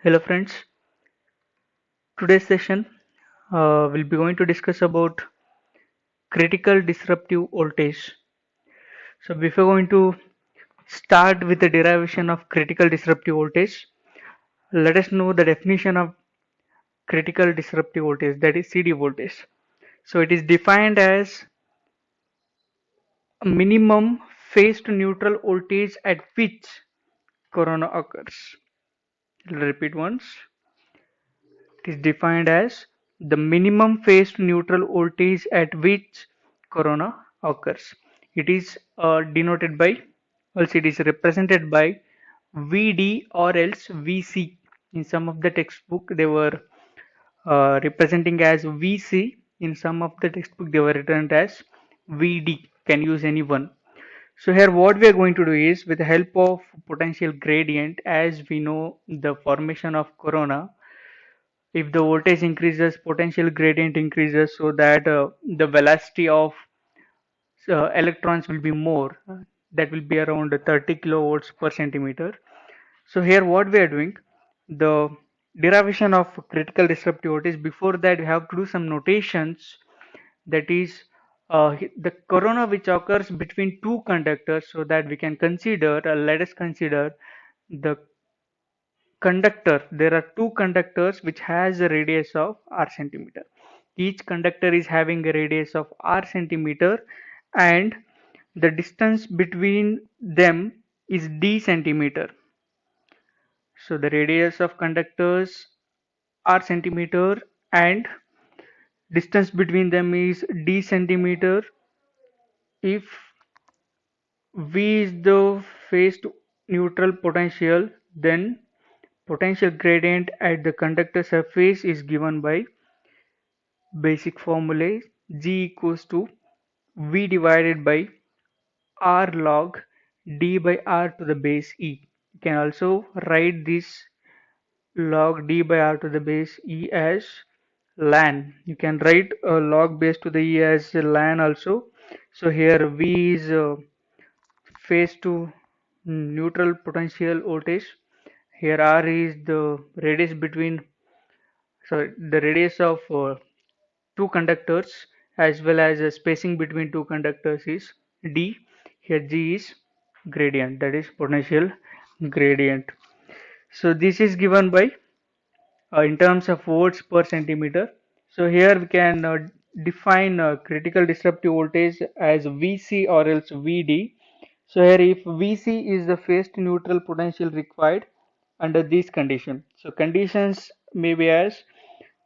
Hello friends, today's session we'll be going to discuss about critical disruptive voltage. So before going to start with the derivation of critical disruptive voltage, let us know the definition of critical disruptive voltage, that is CD voltage. So it is defined as a minimum phase to neutral voltage at which corona occurs. I'll repeat once. It is defined as the minimum phase to neutral voltage at which corona occurs. It is denoted by, also it is represented by Vd or else Vc. In some of the textbook they were representing as Vc. In some of the textbook they were written as Vd. Can use any one. So here what we are going to do is, with the help of potential gradient, as we know the formation of corona, if the voltage increases, potential gradient increases, so that the velocity of electrons will be more. That will be around 30 kilovolts per centimeter. So here what we are doing, the derivation of critical disruptive voltage. Before that, we have to do some notations. That is the corona which occurs between two conductors, so that we can consider, let us consider the conductor. There are two conductors which has a radius of r centimeter. Each conductor is having a radius of r centimeter, and the distance between them is d centimeter. So the radius of conductors r centimeter, and distance between them is d centimeter. If v is the phase to neutral potential, then potential gradient at the conductor surface is given by basic formula G equals to V divided by R log D by R to the base E. You can also write this log D by R to the base E as ln. You can write log base to the E as ln also. So here V is phase to neutral potential voltage. Here R is the radius between, sorry, the radius of two conductors, as well as the spacing between two conductors is d. Here g is gradient, that is potential gradient. So this is given by in terms of volts per centimeter. So here we can define critical disruptive voltage as Vc or else Vd. So here, if Vc is the phase to neutral potential required under this condition. So conditions may be as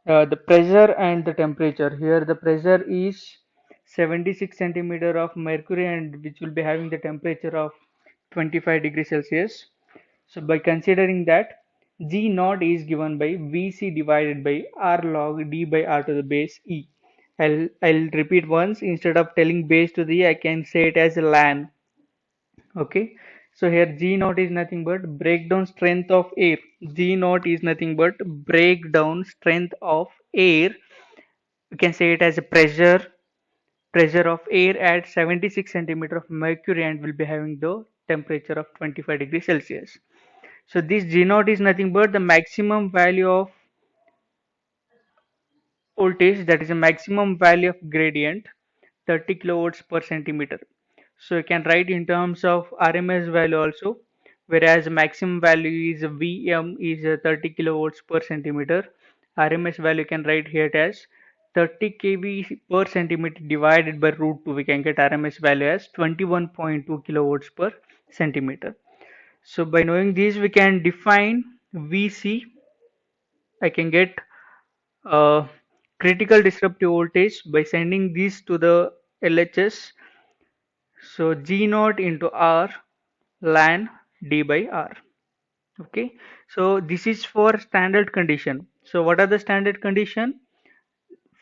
the pressure and the temperature. Here the pressure is 76 centimeter of mercury, and which will be having the temperature of 25 degrees Celsius. So by considering that, G naught is given by Vc divided by R log D by R to the base E. I'll repeat once. Instead of telling base to the E, I can say it as ln. Okay. So here G naught is nothing but breakdown strength of air. G naught is nothing but breakdown strength of air. You can say it as a pressure of air at 76 centimeter of mercury, and will be having the temperature of 25 degrees Celsius. So this G naught is nothing but the maximum value of voltage, that is a maximum value of gradient, 30 kilovolts per centimeter. So you can write in terms of RMS value also, whereas maximum value is Vm is 30 kilovolts per centimeter. RMS value you can write here as 30 kV per centimeter divided by root 2. We can get RMS value as 21.2 kilovolts per centimeter. So by knowing this, we can define Vc. I can get critical disruptive voltage by sending this to the LHS. So G naught into R ln D by R. Okay. So this is for standard condition. So what are the standard condition?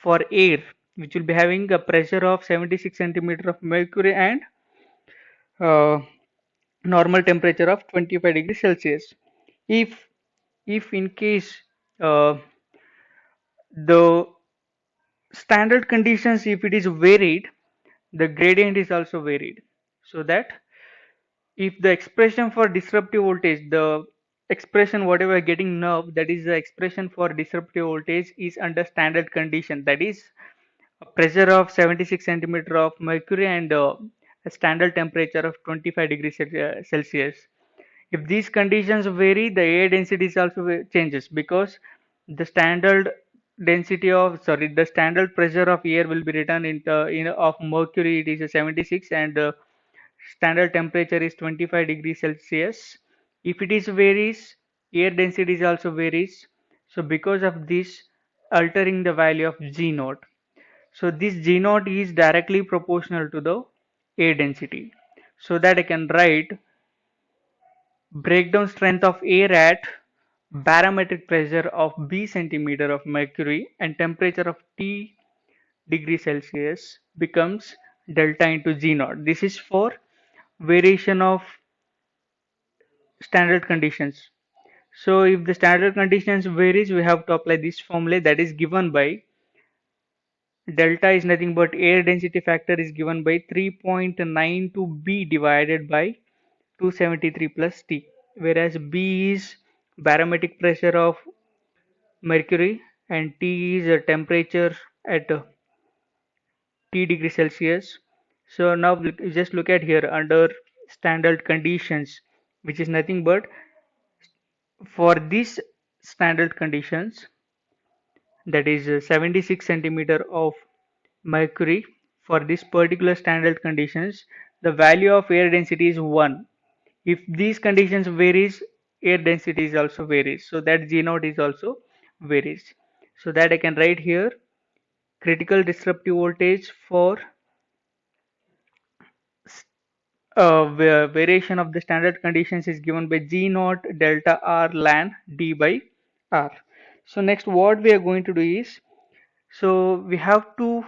For air, which will be having a pressure of 76 centimeter of mercury, and uh, normal temperature of 25 degrees Celsius. If in case uh, the standard conditions, if it is varied, the gradient is also varied. So that if the expression for disruptive voltage, the expression whatever we're getting now, that is the expression for disruptive voltage is under standard condition, that is a pressure of 76 centimeter of mercury and a standard temperature of 25 degrees Celsius. If these conditions vary, the air density is also changes, because the standard the standard pressure of air will be written in of mercury, it is a 76, and standard temperature is 25 degrees Celsius. If it is varies, air density is also varies. So because of this, altering the value of G naught. So this G naught is directly proportional to the air density. So that I can write breakdown strength of air at barometric pressure of B centimeter of mercury and temperature of T degree Celsius becomes delta into G naught. This is for variation of standard conditions. So if the standard conditions varies, we have to apply this formula, that is given by delta is nothing but air density factor is given by 3.92 B divided by 273 plus T, whereas B is barometric pressure of mercury and T is a temperature at T degree Celsius. So now just look at here under standard conditions, which is nothing but for these standard conditions, that is 76 centimeter of mercury. For this particular standard conditions, the value of air density is 1. If these conditions varies, air density is also varies, so that G naught is also varies. So that I can write here critical disruptive voltage for variation of the standard conditions is given by G naught delta R ln D by R. So next what we are going to do is, so we have to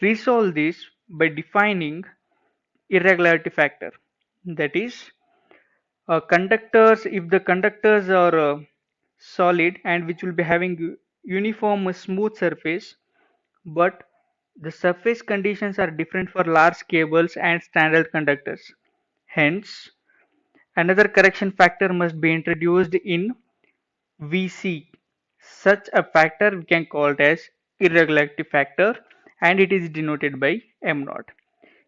resolve this by defining irregularity factor. That is, conductors, if the conductors are solid and which will be having uniform smooth surface, but the surface conditions are different for large cables and standard conductors. Hence, another correction factor must be introduced in VC. Such a factor we can call it as irregularity factor, and it is denoted by M naught.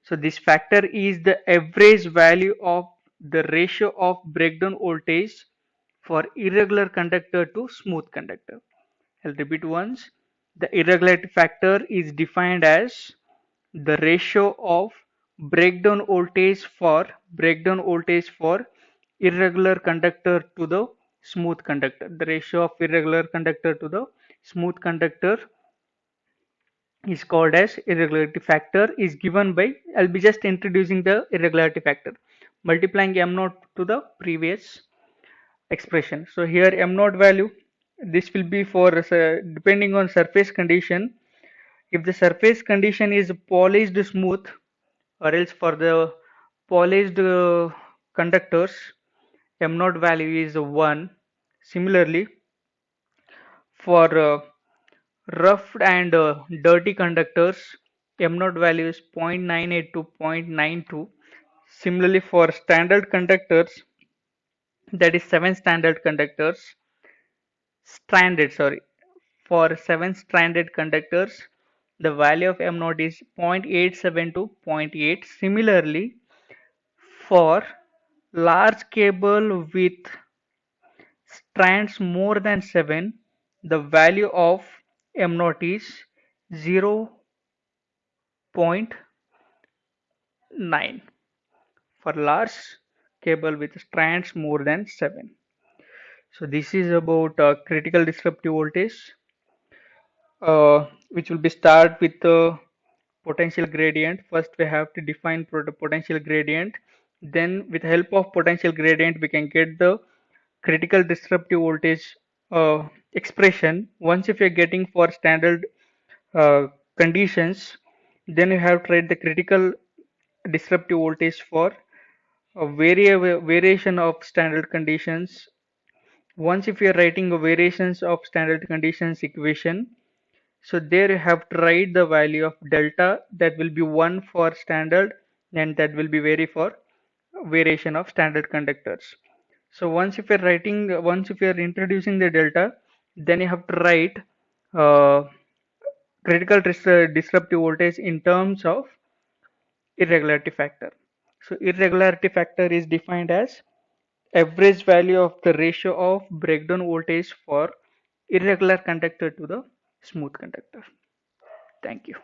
So this factor is the average value of the ratio of breakdown voltage for irregular conductor to smooth conductor. I'll repeat once. The irregularity factor is defined as the ratio of breakdown voltage for irregular conductor to the smooth conductor. The ratio of irregular conductor to the smooth conductor is called as irregularity factor, is given by, I'll be just introducing the irregularity factor, multiplying m naught to the previous expression. So here m naught value, this will be for depending on surface condition. If the surface condition is polished smooth, or else for the polished conductors, m naught value is 1. Similarly, for rough and dirty conductors, m naught value is 0.98 to 0.92. Similarly, for standard conductors, that is 7 standard conductors, for 7 stranded conductors, the value of m naught is 0.87 to zero point 0.8. Similarly, for large cable with strands more than 7, the value of m naught is 0.9 for large cable with strands more than 7. So this is about critical disruptive voltage, which will be start with the potential gradient. First we have to define potential gradient, then with help of potential gradient we can get the critical disruptive voltage expression. Once if you're getting for standard uh, conditions, then you have to write the critical disruptive voltage for a variation of standard conditions. Once if you're writing a variations of standard conditions equation, so there you have to write the value of delta, that will be 1 for standard and that will be vary for variation of standard conductors. So once if you're introducing the delta, then you have to write uh, disruptive voltage in terms of irregularity factor. So irregularity factor is defined as average value of the ratio of breakdown voltage for irregular conductor to the smooth conductor. Thank you.